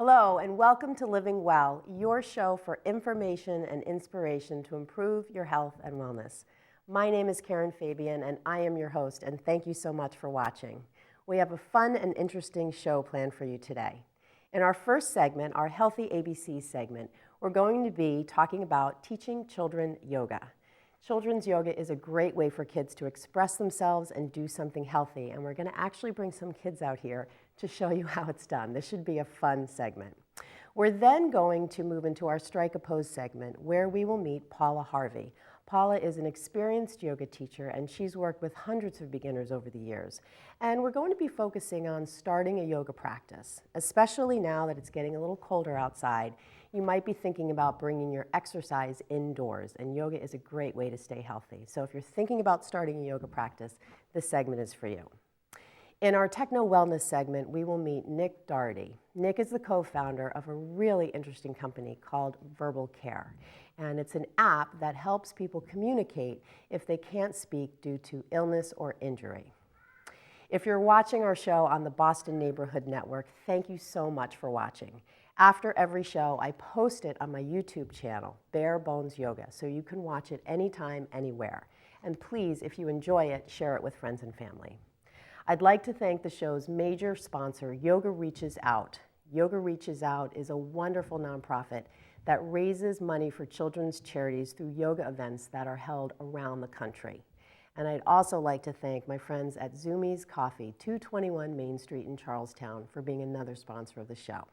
Hello and welcome to Living Well, your show for information and inspiration to improve your health and wellness. My name is Karen Fabian and I am your host, and thank you so much for watching. We have a fun and interesting show planned for you today. In our first segment, our Healthy ABC segment, we're going to be talking about teaching children yoga. Children's yoga is a great way for kids to express themselves and do something healthy, and we're going to actually bring some kids out here to show you how it's done. This should be a fun segment. We're then going to move into our Strike a Pose segment, where we will meet Paula Harvey. Paula is an experienced yoga teacher, and she's worked with hundreds of beginners over the years. And we're going to be focusing on starting a yoga practice, especially now that it's getting a little colder outside. You might be thinking about bringing your exercise indoors, and yoga is a great way to stay healthy. So if you're thinking about starting a yoga practice, this segment is for you. In our Techno Wellness segment, we will meet Nick Doherty. Nick is the co-founder of a really interesting company called Verbal Care, and it's an app that helps people communicate if they can't speak due to illness or injury. If you're watching our show on the Boston Neighborhood Network, thank you so much for watching. After every show, I post it on my YouTube channel, Bare Bones Yoga, so you can watch it anytime, anywhere. And please, if you enjoy it, share it with friends and family. I'd like to thank the show's major sponsor, Yoga Reaches Out. Yoga Reaches Out is a wonderful nonprofit that raises money for children's charities through yoga events that are held around the country. And I'd also like to thank my friends at Zumiez Coffee, 221 Main Street in Charlestown, for being another sponsor of the show.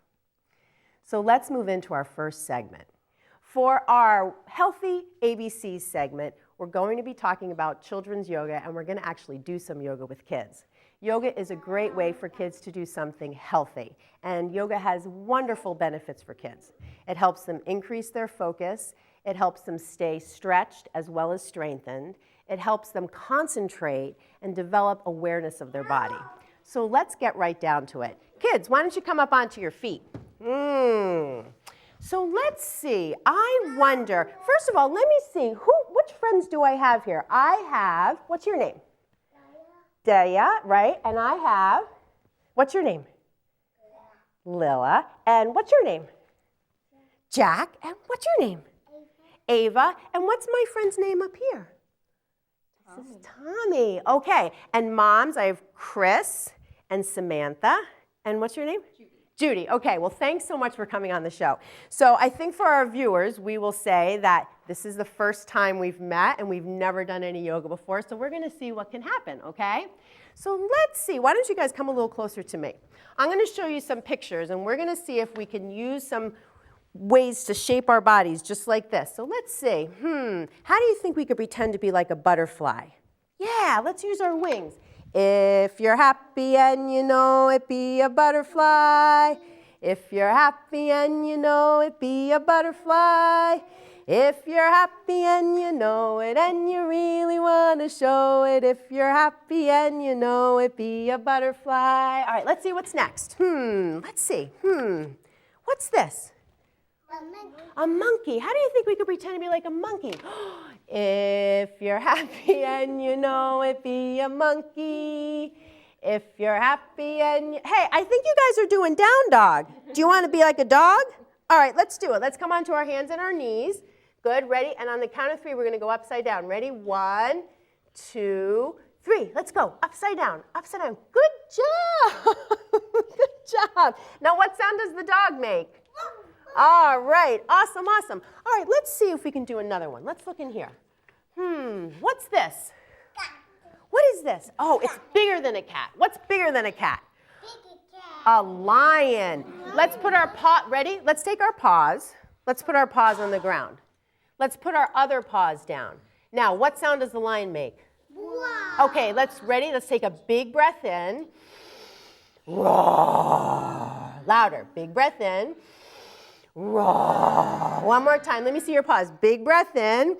So let's move into our first segment. For our Healthy ABC segment, we're going to be talking about children's yoga, and we're going to actually do some yoga with kids. Yoga is a great way for kids to do something healthy, and yoga has wonderful benefits for kids. It helps them increase their focus, it helps them stay stretched as well as strengthened, it helps them concentrate and develop awareness of their body. So let's get right down to it. Kids, why don't you come up onto your feet? So let's see, I wonder, first of all, let me see, which friends do I have here? I have, what's your name? Daya, right? And I have, what's your name? Lila. And what's your name? Jack. And what's your name? Ava. And what's my friend's name up here? This is Tommy. Okay. And moms, I have Chris and Samantha. And what's your name? Judy. Okay, well, thanks so much for coming on the show. So I think for our viewers, we will say that this is the first time we've met and we've never done any yoga before, so we're going to see what can happen, okay? So let's see. Why don't you guys come a little closer to me? I'm going to show you some pictures, and we're going to see if we can use some ways to shape our bodies just like this. So let's see. How do you think we could pretend to be like a butterfly? Yeah, let's use our wings. If you're happy and you know it, be a butterfly. If you're happy and you know it, be a butterfly. If you're happy and you know it and you really want to show it, if you're happy and you know it, be a butterfly. All right, let's see what's next. Let's see. What's this? A monkey. A monkey. How do you think we could pretend to be like a monkey? If you're happy and you know it, be a monkey. If you're happy and hey, I think you guys are doing down dog. Do you want to be like a dog? All right, let's do it. Let's come onto our hands and our knees. Good, ready? And on the count of 3, we're going to go upside down. Ready? 1, 2, 3. Let's go. Upside down. Upside down. Good job. Good job. Now, what sound does the dog make? All right, awesome, awesome. All right, let's see if we can do another one. Let's look in here. What's this? What is this? Oh, it's bigger than a cat. What's bigger than a cat? A lion. Let's put our paw, ready? Let's take our paws. Let's put our paws on the ground. Let's put our other paws down. Now, what sound does the lion make? Wow. Okay, ready? Let's take a big breath in. Roar. Louder, big breath in. Roar. One more time. Let me see your paws. Big breath in.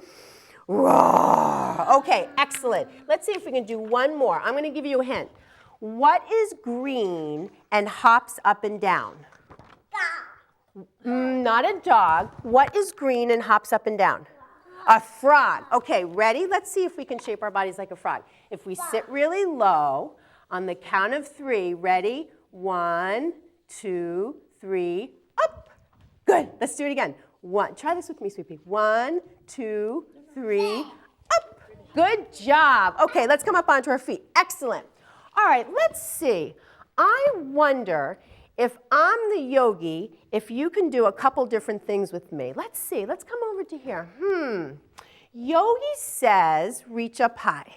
Roar. Okay, excellent. Let's see if we can do one more. I'm going to give you a hint. What is green and hops up and down? Not a dog. What is green and hops up and down? A frog. Okay, ready? Let's see if we can shape our bodies like a frog. If we sit really low, on the count of 3, ready? 1, 2, 3. Good. Let's do it again. Try this with me, sweet pea. 1, 2, 3, up. Good job. Okay, let's come up onto our feet. Excellent. All right, let's see. I wonder if I'm the yogi, if you can do a couple different things with me. Let's see. Let's come over to here. Yogi says reach up high.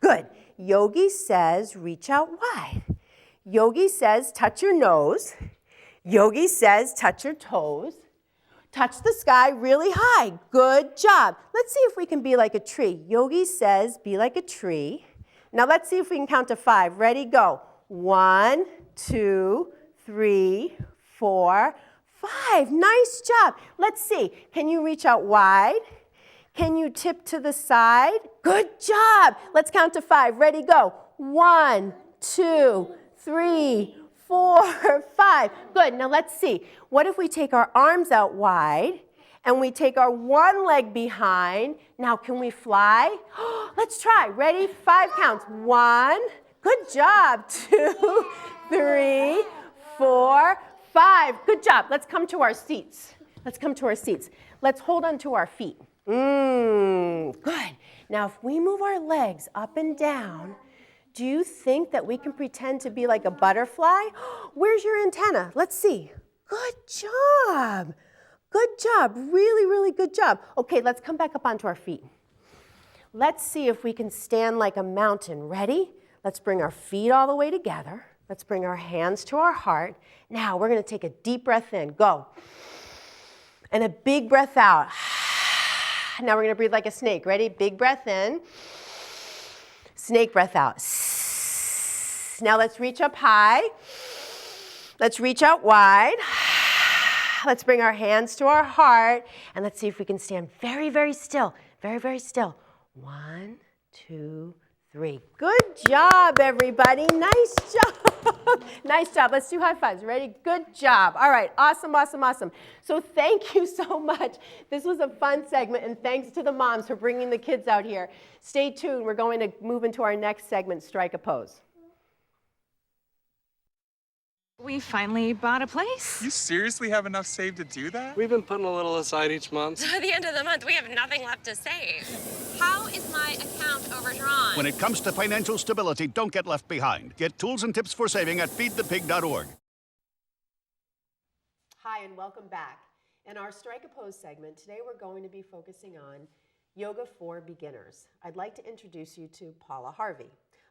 Good. Yogi says reach out wide. Yogi says touch your nose. Yogi says touch your toes. Touch the sky really high. Good job. Let's see if we can be like a tree. Yogi says be like a tree. Now let's see if we can count to 5. Ready, go. 1, 2, 3, 4, 5. Nice job. Let's see. Can you reach out wide? Can you tip to the side? Good job. Let's count to 5. Ready, go. 1, 2, 3, 4, 5. Good. Now let's see. What if we take our arms out wide and we take our one leg behind? Now can we fly? Let's try. Ready? 5 counts. 1. Good job. 2, 3, 4, 5. Good job. Let's come to our seats. Let's come to our seats. Let's hold on to our feet. Good. Now if we move our legs up and down, do you think that we can pretend to be like a butterfly? Where's your antenna? Let's see. Good job. Good job. Really, really good job. Okay, let's come back up onto our feet. Let's see if we can stand like a mountain. Ready? Let's bring our feet all the way together. Let's bring our hands to our heart. Now we're going to take a deep breath in. Go. And a big breath out. Now we're going to breathe like a snake. Ready? Big breath in. Snake breath out. Now let's reach up high. Let's reach out wide. Let's bring our hands to our heart. And let's see if we can stand very, very still. Very, very still. 1, 2, 3. Good job, everybody. Nice job. Nice job. Let's do high fives. Ready? Good job. All right. Awesome, awesome, awesome. So thank you so much. This was a fun segment, and thanks to the moms for bringing the kids out here. Stay tuned. We're going to move into our next segment, Strike a Pose. We finally bought a place. You seriously have enough saved to do that? We've been putting a little aside each month. So at the end of the month, we have nothing left to save. How is my account overdrawn? When it comes to financial stability, don't get left behind. Get tools and tips for saving at feedthepig.org. Hi, and welcome back. In our Strike a Pose segment, today we're going to be focusing on yoga for beginners. I'd like to introduce you to Paula Harvey.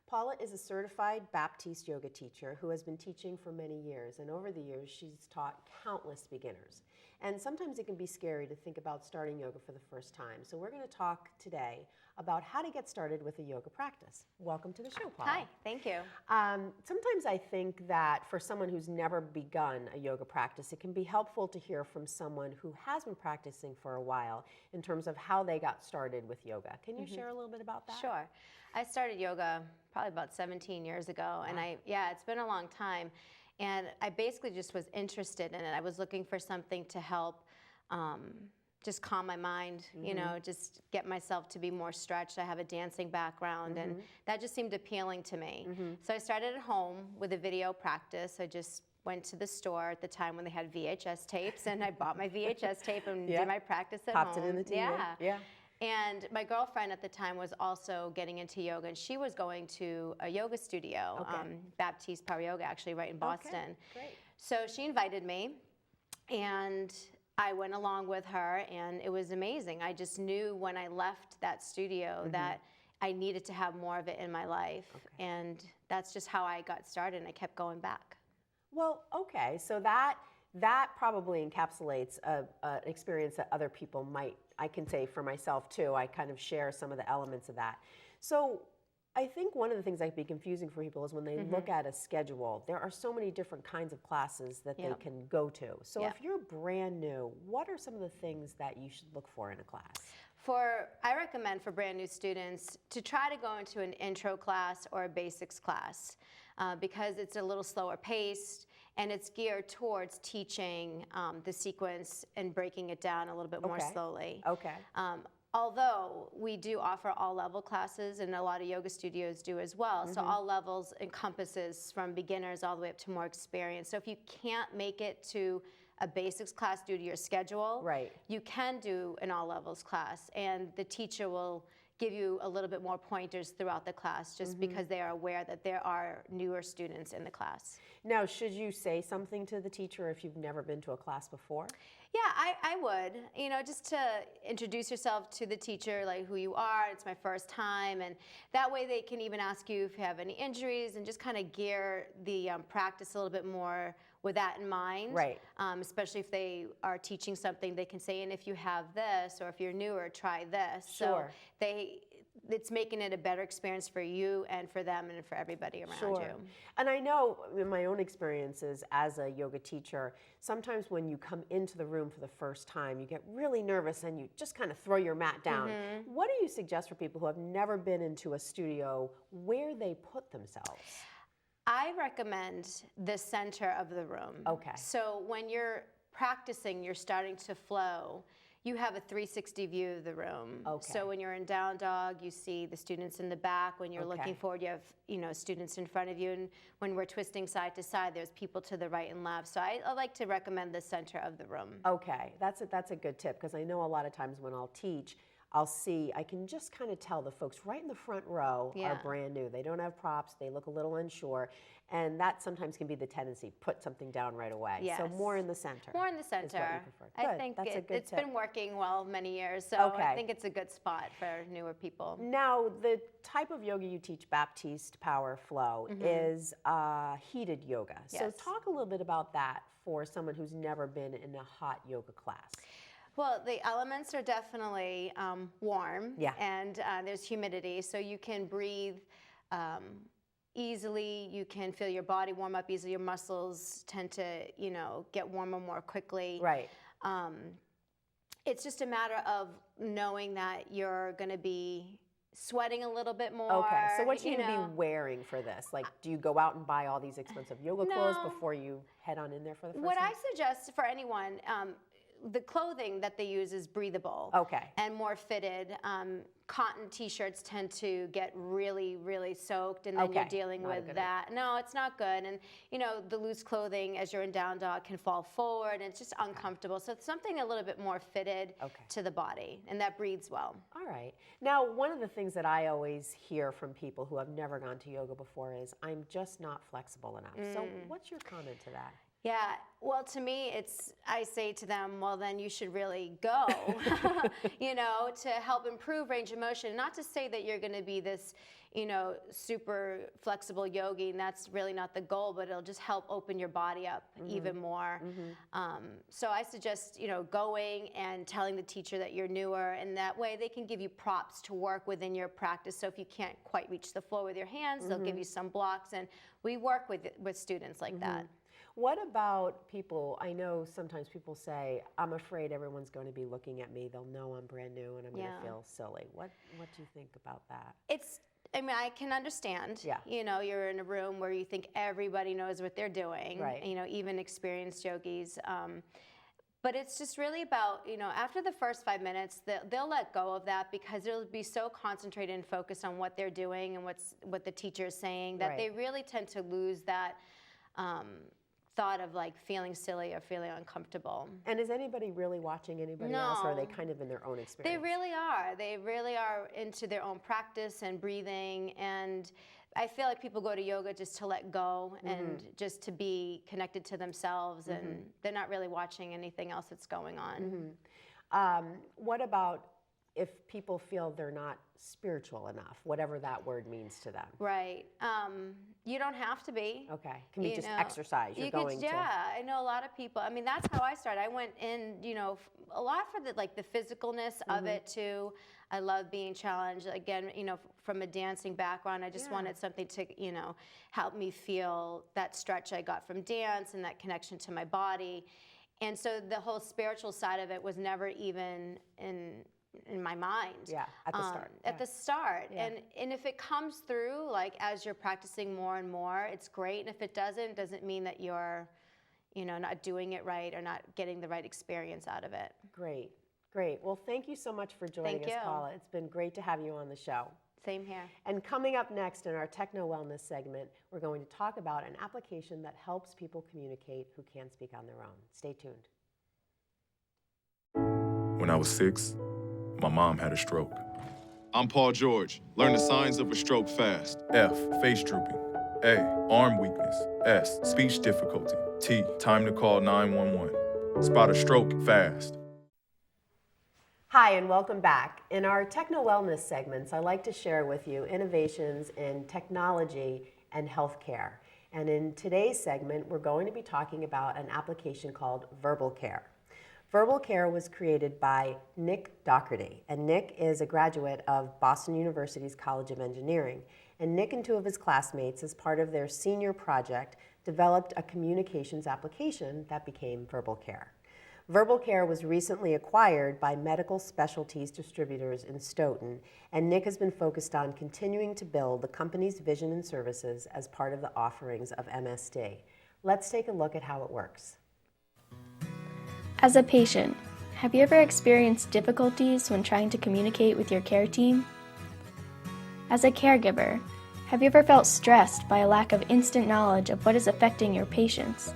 Paula is a certified Baptiste yoga teacher who has been teaching for many years, and over the years she's taught countless beginners. And sometimes it can be scary to think about starting yoga for the first time. So we're going to talk today about how to get started with a yoga practice. Welcome to the show, Paula. Hi, thank you. Sometimes I think that for someone who's never begun a yoga practice, it can be helpful to hear from someone who has been practicing for a while in terms of how they got started with yoga. Can you share a little bit about that? Sure. I started yoga probably about 17 years ago, and it's been a long time. And I basically just was interested in it. I was looking for something to help just calm my mind, you know, just get myself to be more stretched. I have a dancing background, and that just seemed appealing to me. So I started at home with a video practice. I just went to the store at the time when they had VHS tapes, and I bought my VHS tape and did my practice at home. Popped it in the TV. Yeah. And my girlfriend at the time was also getting into yoga, and she was going to a yoga studio, Baptiste Power Yoga, actually, right in Boston. Great. So she invited me, and I went along with her, and it was amazing. I just knew when I left that studio that I needed to have more of it in my life, and that's just how I got started, and I kept going back. Well, okay, so that probably encapsulates an experience that other people might, I can say for myself too, I kind of share some of the elements of that. So I think one of the things that can be confusing for people is when they look at a schedule, there are so many different kinds of classes that they can go to. So if you're brand new, what are some of the things that you should look for in a class? I recommend for brand new students to try to go into an intro class or a basics class because it's a little slower paced and it's geared towards teaching the sequence and breaking it down a little bit more slowly. Okay. Although we do offer all level classes, and a lot of yoga studios do as well. So all levels encompasses from beginners all the way up to more experienced. So if you can't make it to a basics class due to your schedule, Right. you can do an all levels class, and the teacher will give you a little bit more pointers throughout the class just because they are aware that there are newer students in the class. Now, should you say something to the teacher if you've never been to a class before? Yeah, I would, just to introduce yourself to the teacher, like who you are, it's my first time, and that way they can even ask you if you have any injuries and just kind of gear the practice a little bit more with that in mind. Right. Especially if they are teaching something, they can say, and if you have this, or if you're newer, try this. Sure. So it's making it a better experience for you and for them and for everybody around you. And I know in my own experiences as a yoga teacher, sometimes when you come into the room for the first time, you get really nervous and you just kind of throw your mat down. What do you suggest for people who have never been into a studio where they put themselves? I recommend the center of the room. Okay. So when you're practicing, you're starting to flow, you have a 360 view of the room. Okay. So when you're in down dog, you see the students in the back. When you're Okay. looking forward, you have students in front of you. And when we're twisting side to side, there's people to the right and left. So I like to recommend the center of the room. Okay, that's a good tip, because I know a lot of times when I'll teach, I can just kind of tell the folks right in the front row Yeah. are brand new. They don't have props, they look a little unsure, and that sometimes can be the tendency, put something down right away. So Yes. more in the center. More in the is what you center. prefer. I Good, think that's a good it's tip. been working well many years, so Okay. I think it's a good spot for newer people. Now, the type of yoga you teach, Baptiste Power Flow, is heated yoga. So Yes. talk a little bit about that for someone who's never been in a hot yoga class. Well, the elements are definitely warm, Yeah. and there's humidity, so you can breathe easily. You can feel your body warm up easily. Your muscles tend to, get warmer more quickly. Right. It's just a matter of knowing that you're going to be sweating a little bit more. Okay, so what should you be wearing for this? Like, do you go out and buy all these expensive yoga clothes No. before you head on in there for the first What time? I suggest for anyone, the clothing that they use is breathable. Okay. And more fitted. Cotton t-shirts tend to get really, really soaked, and then you're Okay, dealing not a with good that. No, it's not good. And the loose clothing as you're in down dog can fall forward, and it's just uncomfortable. So it's something a little bit more fitted Okay. to the body, and that breathes well. All right. Now, one of the things that I always hear from people who have never gone to yoga before is, I'm just not flexible enough. So what's your comment to that? Yeah, well, to me, I say to them, well, then you should really go, to help improve range of motion. Not to say that you're going to be this, super flexible yogi, and that's really not the goal, but it'll just help open your body up even more. So I suggest, going and telling the teacher that you're newer, and that way they can give you props to work within your practice. So if you can't quite reach the floor with your hands, they'll give you some blocks, and we work with students like that. What about people? I know sometimes people say, I'm afraid everyone's going to be looking at me. They'll know I'm brand new and I'm going Yeah. to feel silly. What do you think about that? I can understand. Yeah. You're in a room where you think everybody knows what they're doing. Right. Even experienced yogis. But it's just really about, after the first 5 minutes, they'll let go of that, because they'll be so concentrated and focused on what they're doing and what the teacher is saying, that they Right. really tend to lose that thought of like feeling silly or feeling uncomfortable. And is anybody really watching anybody else, or are they No. kind of in their own They experience? really are. They really are into their own practice and breathing. And I feel like people go to yoga just to let go and just to be connected to themselves, and they're not really watching anything else that's going on. What about if people feel they're not spiritual enough, whatever that word means to them? Right. You don't have to be. Okay. Can be You just know, exercise. You're you going could, yeah, I know a lot of people. I mean, that's how I started. I went in, a lot for the physicalness of it too. I love being challenged. Again, from a dancing background, I just wanted something to, help me feel that stretch I got from dance and that connection to my body. And so the whole spiritual side of it was never even in my mind. Yeah, at the start. At the start. Yeah. And if it comes through, like as you're practicing more and more, it's great. And if it doesn't mean that you're, not doing it right or not getting the right experience out of it. Great. Well, thank you so much for joining Thank us, you. Paula. It's been great to have you on the show. Same here. And coming up next in our Techno Wellness segment, we're going to talk about an application that helps people communicate who can't speak on their own. Stay tuned. When I was 6, my mom had a stroke. I'm Paul George. Learn the signs of a stroke fast. F, face drooping. A, arm weakness. S, speech difficulty. T, time to call 911. Spot a stroke fast. Hi, and welcome back. In our Techno Wellness segments, I like to share with you innovations in technology and healthcare. And in today's segment, we're going to be talking about an application called Verbal Care. Verbal Care was created by Nick Doherty, and Nick is a graduate of Boston University's College of Engineering. And Nick and two of his classmates, as part of their senior project, developed a communications application that became Verbal Care. Verbal Care was recently acquired by Medical Specialties Distributors in Stoughton, and Nick has been focused on continuing to build the company's vision and services as part of the offerings of MSD. Let's take a look at how it works. As a patient, have you ever experienced difficulties when trying to communicate with your care team? As a caregiver, have you ever felt stressed by a lack of instant knowledge of what is affecting your patients?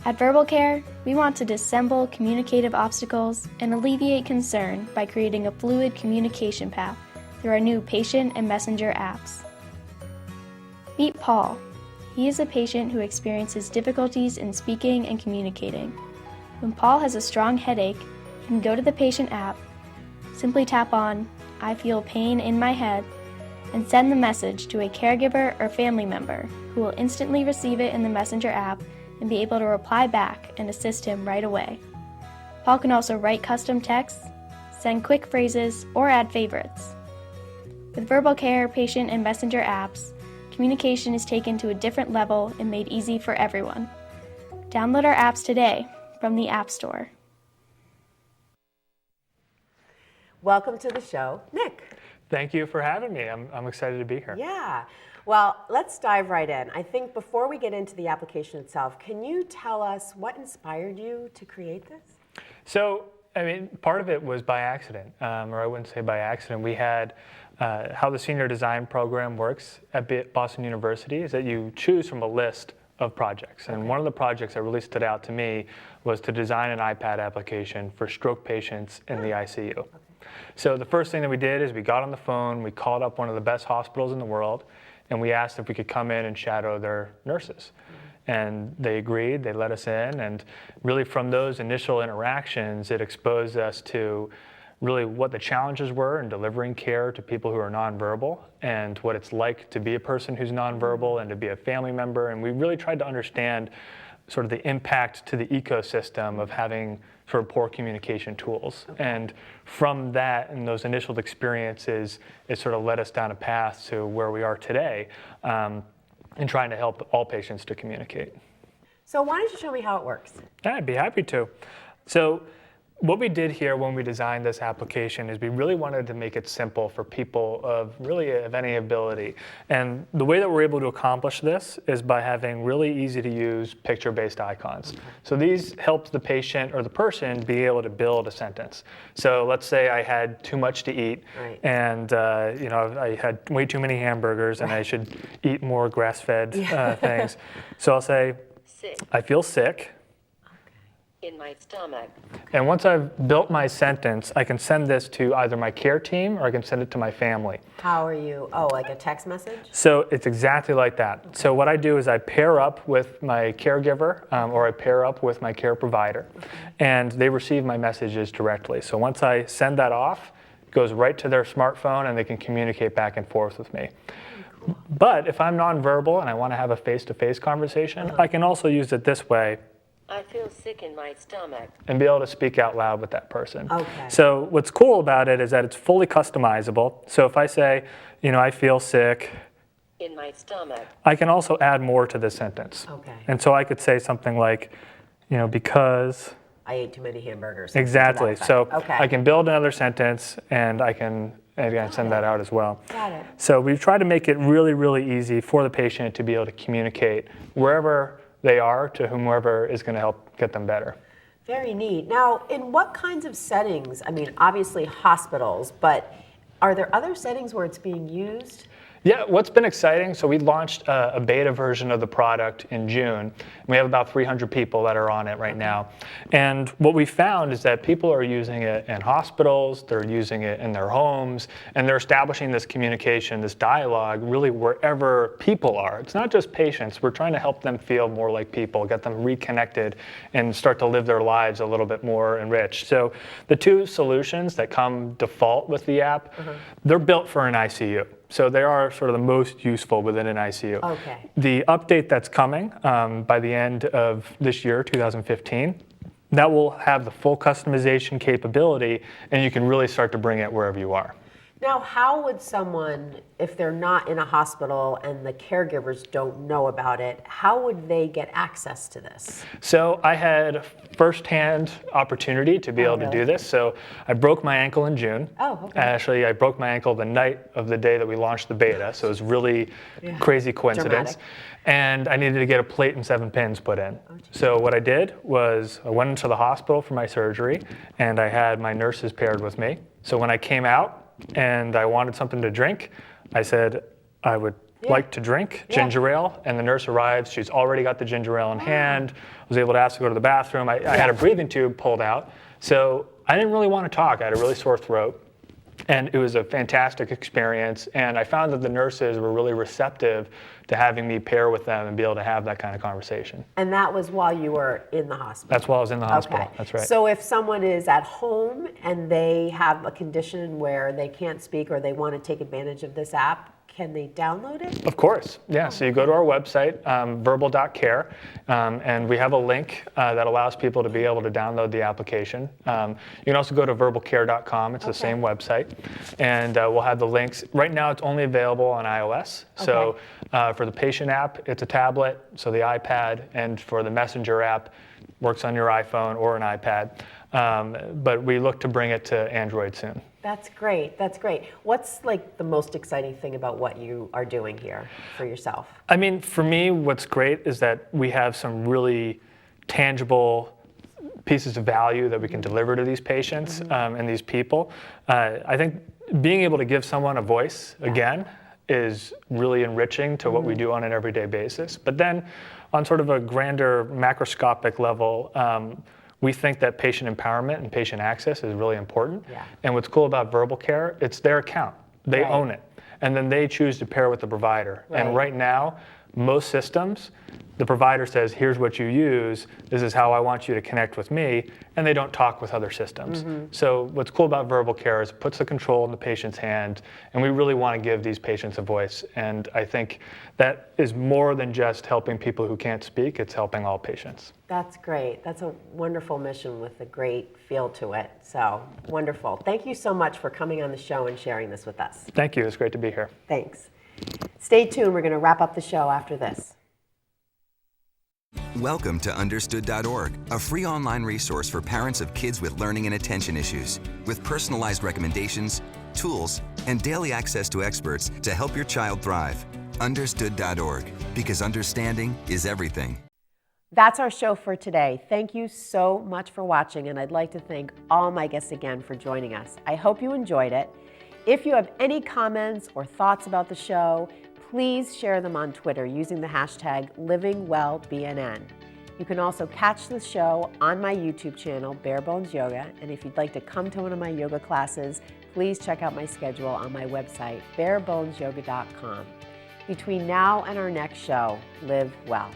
At Verbal Care, we want to dissemble communicative obstacles and alleviate concern by creating a fluid communication path through our new patient and messenger apps. Meet Paul. He is a patient who experiences difficulties in speaking and communicating. When Paul has a strong headache, he can go to the patient app, simply tap on "I feel pain in my head," and send the message to a caregiver or family member who will instantly receive it in the messenger app and be able to reply back and assist him right away. Paul can also write custom texts, send quick phrases, or add favorites. With Verbal Care, patient, and messenger apps, communication is taken to a different level and made easy for everyone. Download our apps today from the App Store. Welcome to the show, Nick. Thank you for having me. I'm excited to be here. Yeah. Well, let's dive right in. I think before we get into the application itself, can you tell us what inspired you to create this? So, I mean, part of it was by accident, or I wouldn't say by accident. We had how the senior design program works at Boston University is that you choose from a list of projects. And one of the projects that really stood out to me was to design an iPad application for stroke patients in the ICU. Okay. So the first thing that we did is we got on the phone, we called up one of the best hospitals in the world, and we asked if we could come in and shadow their nurses. And they agreed, they let us in, and really from those initial interactions, it exposed us to really what the challenges were in delivering care to people who are nonverbal and what it's like to be a person who's nonverbal and to be a family member. And we really tried to understand sort of the impact to the ecosystem of having sort of poor communication tools. And from that and those initial experiences, it sort of led us down a path to where we are today in trying to help all patients to communicate. So why don't you show me how it works? I'd be happy to. So what we did here when we designed this application is we really wanted to make it simple for people of any ability. And the way that we're able to accomplish this is by having really easy to use picture-based icons. Okay. So these help the patient or the person be able to build a sentence. So let's say I had too much to eat, right, and I had way too many hamburgers, and I should eat more grass-fed things. So I'll say, sick. I feel sick. In my stomach. And once I've built my sentence, I can send this to either my care team or I can send it to my family. How are you? Oh, like a text message? So it's exactly like that. So what I do is I pair up with my caregiver or I pair up with my care provider, and they receive my messages directly. So once I send that off, it goes right to their smartphone and they can communicate back and forth with me. Cool. But if I'm nonverbal and I want to have a face-to-face conversation, I can also use it this way. I feel sick in my stomach. And be able to speak out loud with that person. Okay. So what's cool about it is that it's fully customizable. So if I say, I feel sick in my stomach, I can also add more to this sentence. Okay. And so I could say something like, because I ate too many hamburgers. Exactly. So okay. I can build another sentence and I can send that out as well. Got it. So we've tried to make it really, really easy for the patient to be able to communicate wherever they are to whomever is going to help get them better. Very neat. Now, in what kinds of settings, I mean, obviously hospitals, but Are there other settings where it's being used? Yeah, what's been exciting, so we launched a beta version of the product in June. We have about 300 people that are on it right now. And what we found is that people are using it in hospitals, they're using it in their homes, and they're establishing this communication, this dialogue, really wherever people are. It's not just patients. We're trying to help them feel more like people, get them reconnected, and start to live their lives a little bit more enriched. So the two solutions that come default with the app, they're built for an ICU. So they are sort of the most useful within an ICU. Okay. The update that's coming by the end of this year, 2015, that will have the full customization capability, and you can really start to bring it wherever you are. Now, how would someone, if they're not in a hospital and the caregivers don't know about it, how would they get access to this? So I had firsthand opportunity to be able to do this. So I broke my ankle in June. Oh, okay. Actually, I broke my ankle the night of the day that we launched the beta. So it was really crazy coincidence. Dramatic. And I needed to get a plate and 7 pins put in. So what I did was I went into the hospital for my surgery, and I had my nurses paired with me. So when I came out and I wanted something to drink, I said I would like to drink ginger ale, and the nurse arrives. She's already got the ginger ale in hand. I was able to ask to go to the bathroom. I had a breathing tube pulled out. So I didn't really want to talk. I had a really sore throat. And it was a fantastic experience. And I found that the nurses were really receptive to having me pair with them and be able to have that kind of conversation. And that was while you were in the hospital? That's while I was in the hospital. Okay. That's right. So if someone is at home and they have a condition where they can't speak or they want to take advantage of this app, can they download it? Of course, yeah. So you go to our website, verbal.care, and we have a link that allows people to be able to download the application. You can also go to verbalcare.com. It's the same website, and we'll have the links. Right now, it's only available on iOS. So for the patient app, it's a tablet, so the iPad, and for the messenger app, works on your iPhone or an iPad. But we look to bring it to Android soon. That's great. That's great. What's like the most exciting thing about what you are doing here for yourself? I mean, for me, what's great is that we have some really tangible pieces of value that we can deliver to these patients and these people. I think being able to give someone a voice again is really enriching to what we do on an everyday basis. But then on sort of a grander macroscopic level, we think that patient empowerment and patient access is really important. And what's cool about Verbal Care, it's their account. They own it. And then they choose to pair with the provider. And right now, most systems, the provider says, here's what you use, this is how I want you to connect with me, and they don't talk with other systems. So what's cool about Verbal Care is it puts the control in the patient's hand, and we really want to give these patients a voice. And I think that is more than just helping people who can't speak, it's helping all patients. That's great. That's a wonderful mission with a great feel to it. So wonderful. Thank you so much for coming on the show and sharing this with us. Thank you. It's great to be here. Thanks. Stay tuned. We're going to wrap up the show after this. Welcome to Understood.org, a free online resource for parents of kids with learning and attention issues, with personalized recommendations, tools, and daily access to experts to help your child thrive. Understood.org, because understanding is everything. That's our show for today. Thank you so much for watching, and I'd like to thank all my guests again for joining us. I hope you enjoyed it. If you have any comments or thoughts about the show, please share them on Twitter using the hashtag LivingWellBNN. You can also catch the show on my YouTube channel, Bare Bones Yoga, and if you'd like to come to one of my yoga classes, please check out my schedule on my website, barebonesyoga.com. Between now and our next show, live well.